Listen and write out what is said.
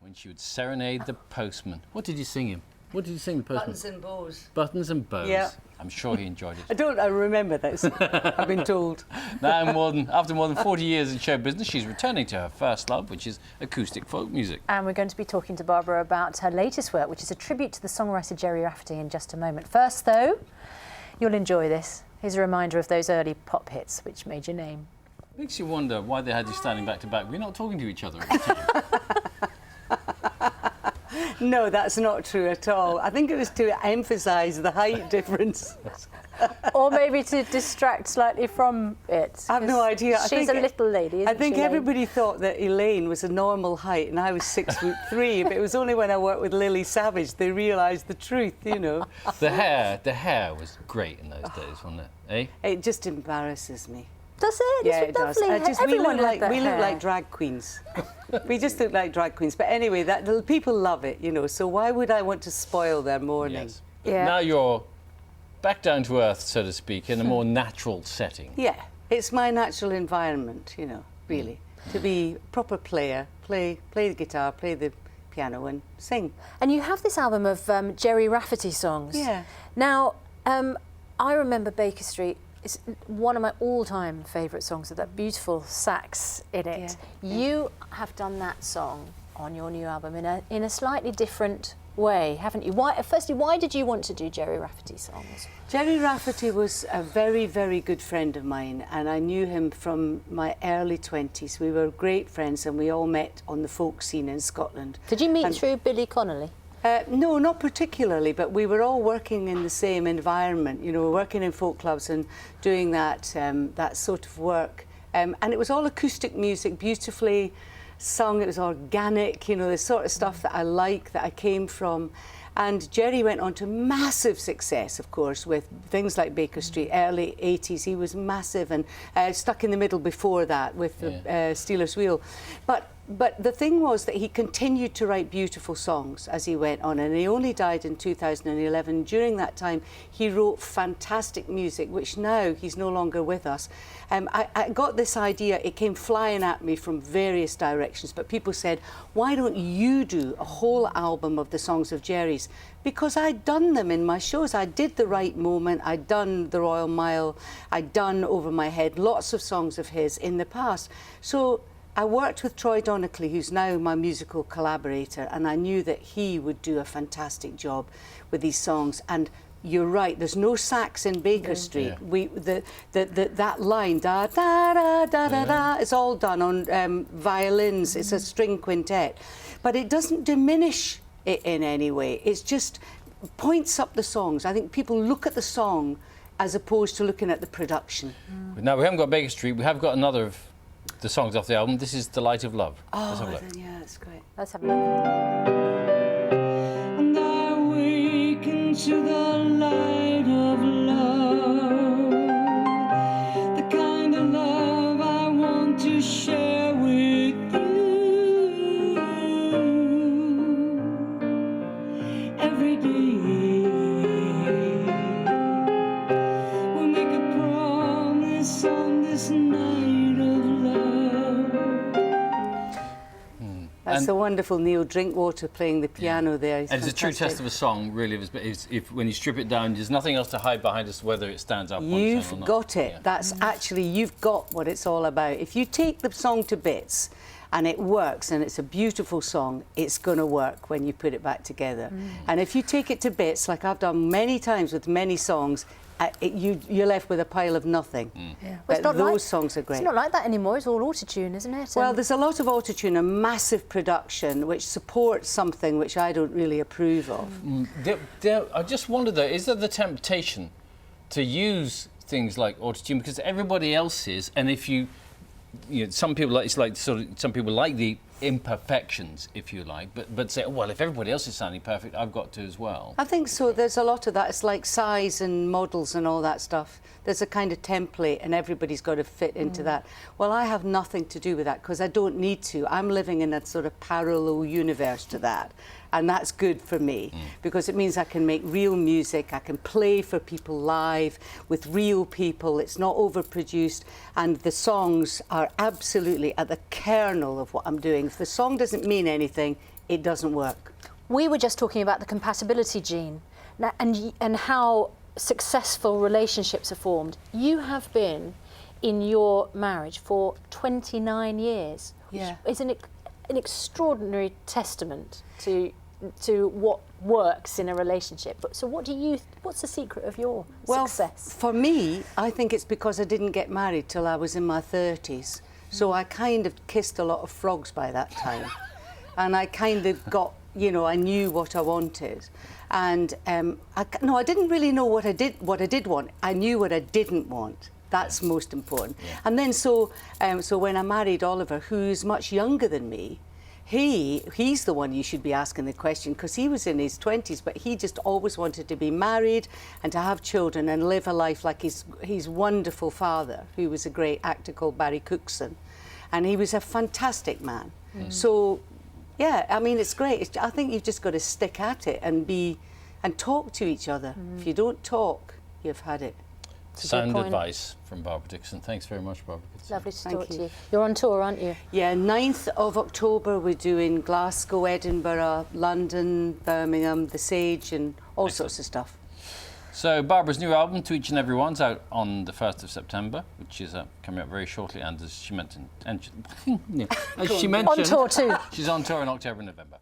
When she would serenade the postman. What did you sing him? What did you sing the postman? Buttons and bows. Buttons and bows. Yeah. I'm sure he enjoyed it. I remember this. I've been told. Now, after more than 40 years in show business, she's returning to her first love, which is acoustic folk music. And we're going to be talking to Barbara about her latest work, which is a tribute to the songwriter Gerry Rafferty, in just a moment. First, though, you'll enjoy this. Here's a reminder of those early pop hits which made your name. Makes you wonder why they had you standing back to back. We're not talking to each other at the time. No, that's not true at all. I think it was to emphasise the height difference. Or maybe to distract slightly from it. I have no idea. She's a little lady, isn't I think she, everybody thought that Elaine was a normal height and I was 6'3", but it was only when I worked with Lily Savage they realised the truth, you know. The hair was great in those days, wasn't it? Eh? It just embarrasses me. Does it? Yeah, it does. We look like drag queens. We just look like drag queens. But anyway, people love it, you know, so why would I want to spoil their morning? Yes. Yeah. Now you're back down to earth, so to speak, in a more natural setting. Yeah, it's my natural environment, you know, really. To be a proper player, play the guitar, play the piano and sing. And you have this album of Gerry Rafferty songs. Yeah. Now, I remember Baker Street. It's one of my all-time favourite songs with that beautiful sax in it. Yeah. You have done that song on your new album in a slightly different way, haven't you? Firstly, why did you want to do Gerry Rafferty songs? Gerry Rafferty was a very, very good friend of mine, and I knew him from my early 20s. We were great friends, and we all met on the folk scene in Scotland. Did you meet through Billy Connolly? No, not particularly, but we were all working in the same environment. You know, working in folk clubs and doing that that sort of work. And it was all acoustic music, beautifully sung. It was organic, you know, the sort of stuff that I like, that I came from. And Gerry went on to massive success, of course, with things like Baker Street, early 80s. He was massive, and stuck in the middle before that with the Steelers Wheel. But the thing was that he continued to write beautiful songs as he went on, and he only died in 2011. During that time, he wrote fantastic music, which now he's no longer with us. I got this idea, it came flying at me from various directions, but people said, why don't you do a whole album of the songs of Gerry's? Because I'd done them in my shows. I did The Right Moment, I'd done The Royal Mile, I'd done Over My Head, lots of songs of his in the past. So I worked with Troy Donackley, who's now my musical collaborator, and I knew that he would do a fantastic job with these songs. And you're right, there's no sax in Baker Street. Yeah. That line, da da da da da da, it's all done on violins. It's a string quintet, but it doesn't diminish it in any way. It's just points up the songs. I think people look at the song as opposed to looking at the production. Now, we haven't got Baker Street, we have got another of the songs off the album. This is The Light of Love. Oh, yeah, that's great. Let's have a look. And I awaken to the light of love, the kind of love I want to share with you every day. We'll make a promise on this night of love. That's the wonderful Neil Drinkwater playing the piano there. And it's a true test of a song, really, if when you strip it down, there's nothing else to hide behind us whether it stands up on its own or not. You've got it. Yeah. That's actually, you've got what it's all about. If you take the song to bits and it works and it's a beautiful song, it's going to work when you put it back together. And if you take it to bits, like I've done many times with many songs, you're left with a pile of nothing. Yeah. But those songs are great. It's not like that anymore. It's all autotune, isn't it? Well, there's a lot of autotune, a massive production, which supports something which I don't really approve of. I just wonder, though, is there the temptation to use things like autotune because everybody else is, and if you know, some people like some people like the imperfections, if you like, but say, oh, well, if everybody else is sounding perfect, I've got to as well. I think so. There's a lot of that. It's like size and models and all that stuff. There's a kind of template and everybody's got to fit into that. Well, I have nothing to do with that because I don't need to. I'm living in a sort of parallel universe to that. And that's good for me because it means I can make real music, I can play for people live with real people, it's not overproduced, and the songs are absolutely at the kernel of what I'm doing. If the song doesn't mean anything, it doesn't work. We were just talking about the compatibility gene and how successful relationships are formed. You have been in your marriage for 29 years, which is an extraordinary testament to what works in a relationship. But so what's the secret of your success? For me, I think it's because I didn't get married till I was in my 30s. So I kind of kissed a lot of frogs by that time. And I kind of got, you know, I knew what I wanted. And I didn't really know what I did want. I knew what I didn't want. That's most important. Yeah. And then so when I married Oliver, who's much younger than me, he's the one you should be asking the question, because he was in his 20s, but he just always wanted to be married and to have children and live a life like his wonderful father, who was a great actor called Barry Cookson. And he was a fantastic man. So, yeah, I mean, it's great. I think you've just got to stick at it and talk to each other. If you don't talk, you've had it. Sound advice from Barbara Dickson. Thanks very much, Barbara. Lovely to talk to you. You're on tour, aren't you? Yeah, 9th of October we're doing Glasgow, Edinburgh, London, Birmingham, The Sage, and all sorts of stuff. So Barbara's new album, To Each and Every One's, out on the 1st of September, which is coming up very shortly. And as she mentioned, On tour too. She's on tour in October and November.